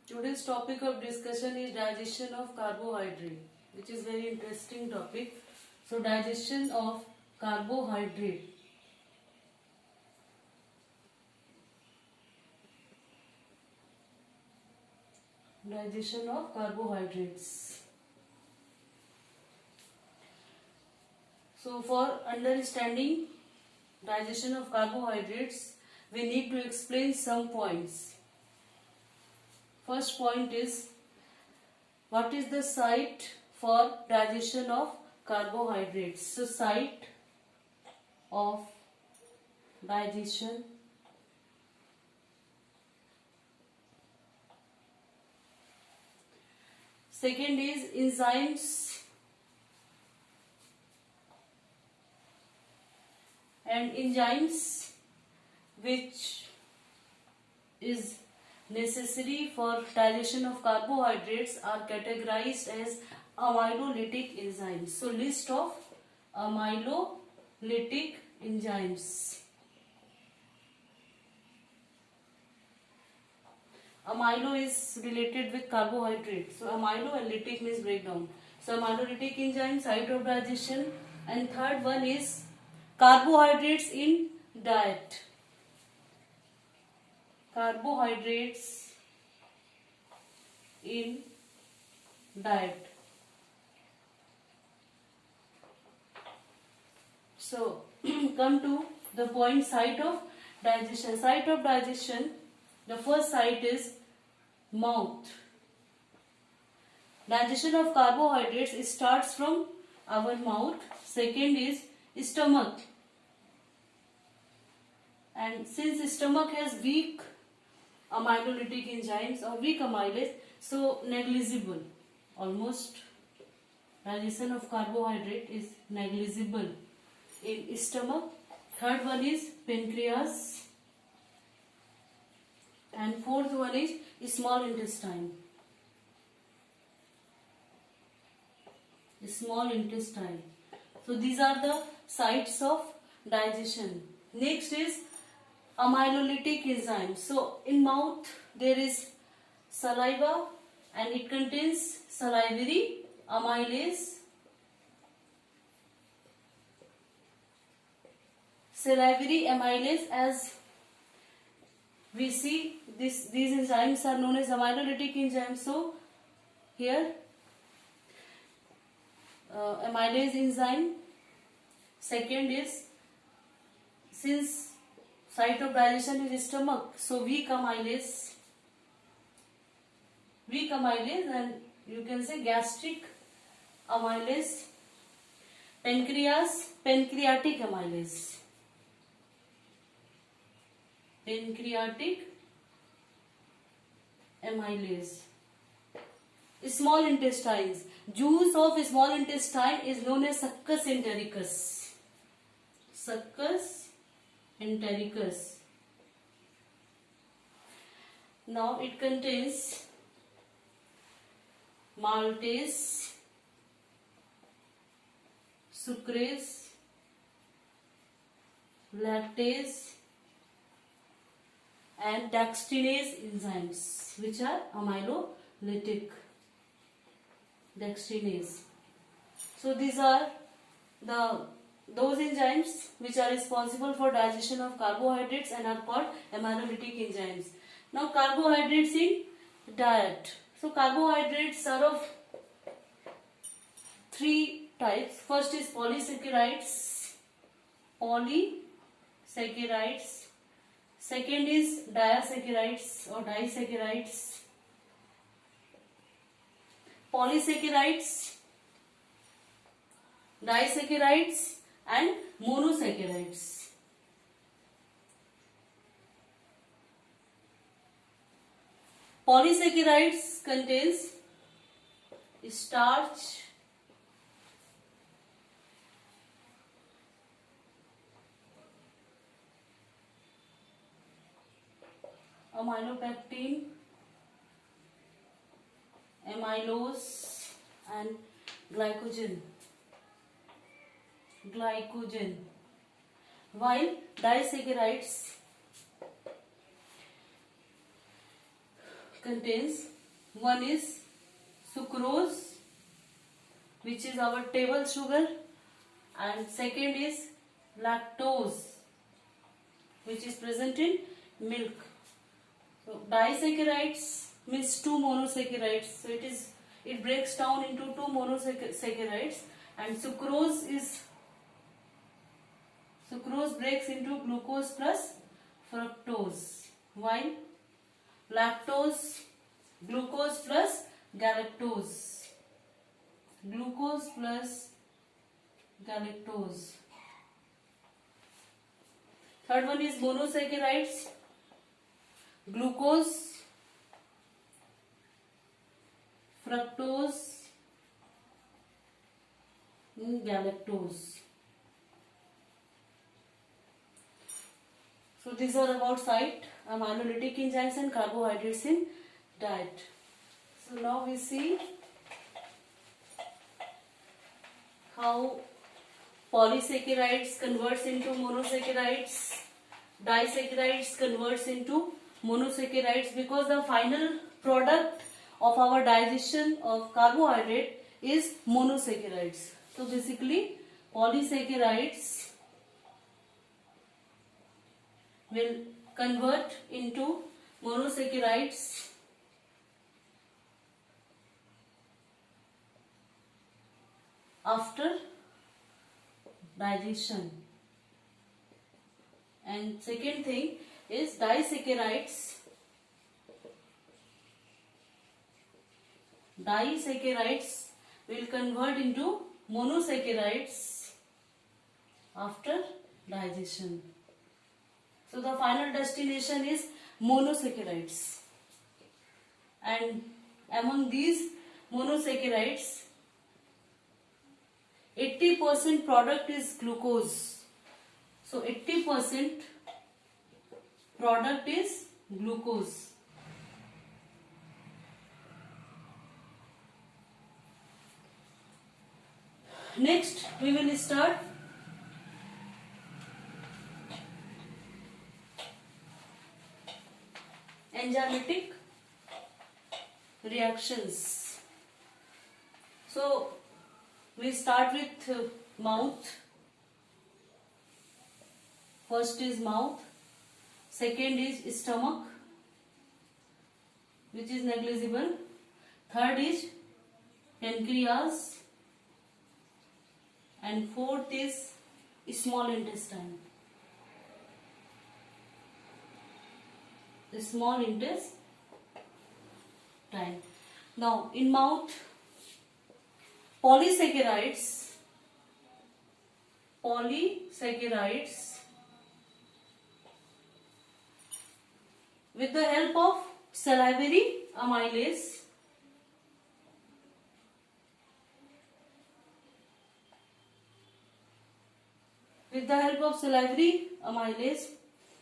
Today's topic of discussion is digestion of carbohydrate, which is very interesting topic. So digestion of carbohydrate. Digestion of carbohydrates. So for understanding digestion of carbohydrates, we need to explain some points. First point is, what is the site for digestion of carbohydrates? So site of digestion second is enzymes and enzymes which is necessary for digestion of carbohydrates are categorized as amylolytic enzymes. So list of amylolytic enzymes. Amylo is related with carbohydrate. So amylo and lytic means breakdown. So amylolytic enzymes, site of digestion, and third one is carbohydrates in diet. Carbohydrates in diet. So come to the point site of digestion. Site of digestion, the first site is mouth. Digestion of carbohydrates starts from our mouth. Second is stomach. And since stomach has weak amylolytic enzymes or weak amylase, so negligible. Almost digestion of carbohydrate is negligible in stomach. Third one is pancreas. And fourth one is small intestine. Small intestine. So these are the sites of digestion. Next is amylolytic enzymes. So in mouth there is saliva and it contains salivary amylase. Salivary amylase, as we see, these enzymes are known as amylolytic enzymes. So here amylase enzyme. Second is, since site of digestion is stomach, so weak amylase, and you can say gastric amylase. Pancreas, pancreatic amylase. Pancreatic amylase. Small intestines. Juice of small intestine is known as succus entericus. Succus entericus. Now it contains maltase, sucrase, lactase, and dextrinase enzymes, which are amylolytic. Dextrinase. So these are those enzymes which are responsible for digestion of carbohydrates and are called amylolytic enzymes. Now carbohydrates in diet. So carbohydrates are of three types. First is polysaccharides. Polysaccharides. Second is disaccharides or disaccharides. Polysaccharides, disaccharides, and monosaccharides. Polysaccharides contains starch, amylopectin, amylose, and glycogen. While disaccharides contains One is sucrose, which is our table sugar, and second is lactose, which is present in milk. So disaccharides means two monosaccharides. So it breaks down into two monosaccharides, and sucrose breaks into glucose plus fructose, while lactose glucose plus galactose. Glucose plus galactose. Third one is monosaccharides. Glucose, fructose, galactose. So these are about site, aminolytic enzymes and carbohydrates in diet. So now we see how polysaccharides converts into monosaccharides, disaccharides converts into monosaccharides, because the final product of our digestion of carbohydrate is monosaccharides. So basically polysaccharides will convert into monosaccharides after digestion. And second thing is disaccharides. Disaccharides will convert into monosaccharides after digestion. So the final destination is monosaccharides. And among these monosaccharides, 80% product is glucose. So 80% product is glucose. Next we will start enzymatic reactions. So we start with mouth. First is mouth, second is stomach, which is negligible, third is pancreas, and fourth is small intestine. The small intestine. Now in mouth, polysaccharides with the help of salivary amylase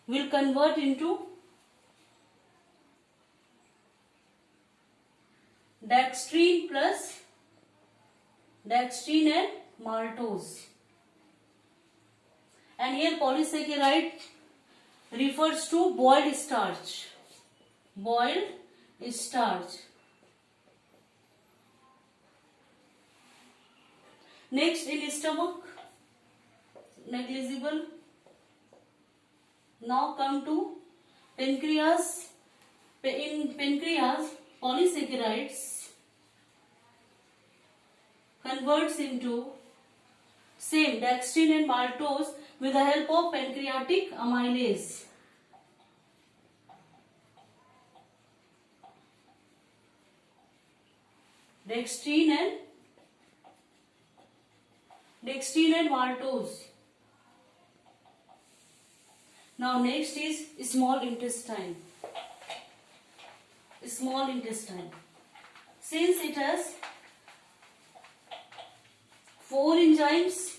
will convert into dextrine and maltose. And here polysaccharide refers to boiled starch. Next in stomach, negligible. Now come to pancreas. In pancreas, polysaccharides converts into same dextrine and maltose with the help of pancreatic amylase. Dextrine and maltose. Now next is small intestine. Since it has 4 enzymes,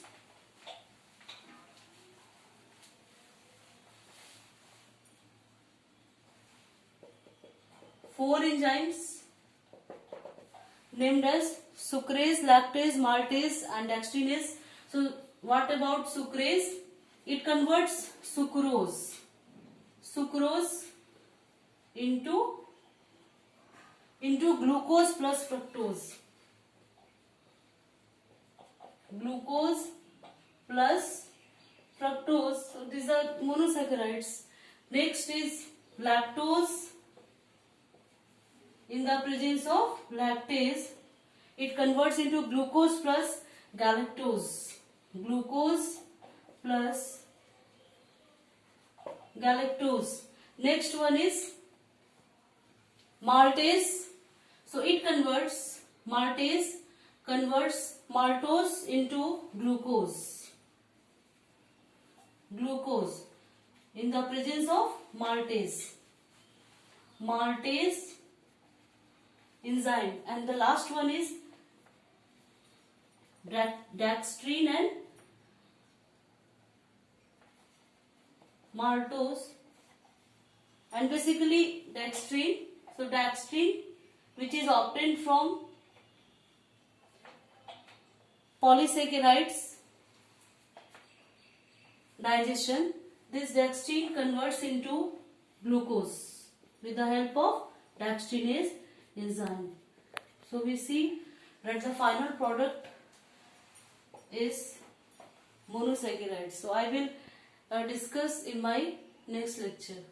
named as sucrase, lactase, maltase and dextrinase. So what about sucrase? It converts sucrose into into glucose plus fructose. Glucose plus fructose. So these are monosaccharides. Next is lactose. In the presence of lactase, it converts into glucose plus galactose. Glucose plus galactose. Next one is maltase. So it converts, maltase converts maltose into glucose. Glucose in the presence of maltase. Maltase enzyme. And the last one is dextrine and maltose, and basically dextrine. So dextrine, which is obtained from polysaccharides digestion, this dextrine converts into glucose with the help of dextrinase enzyme. So we see that the final product is monosaccharides. So I will discuss in my next lecture.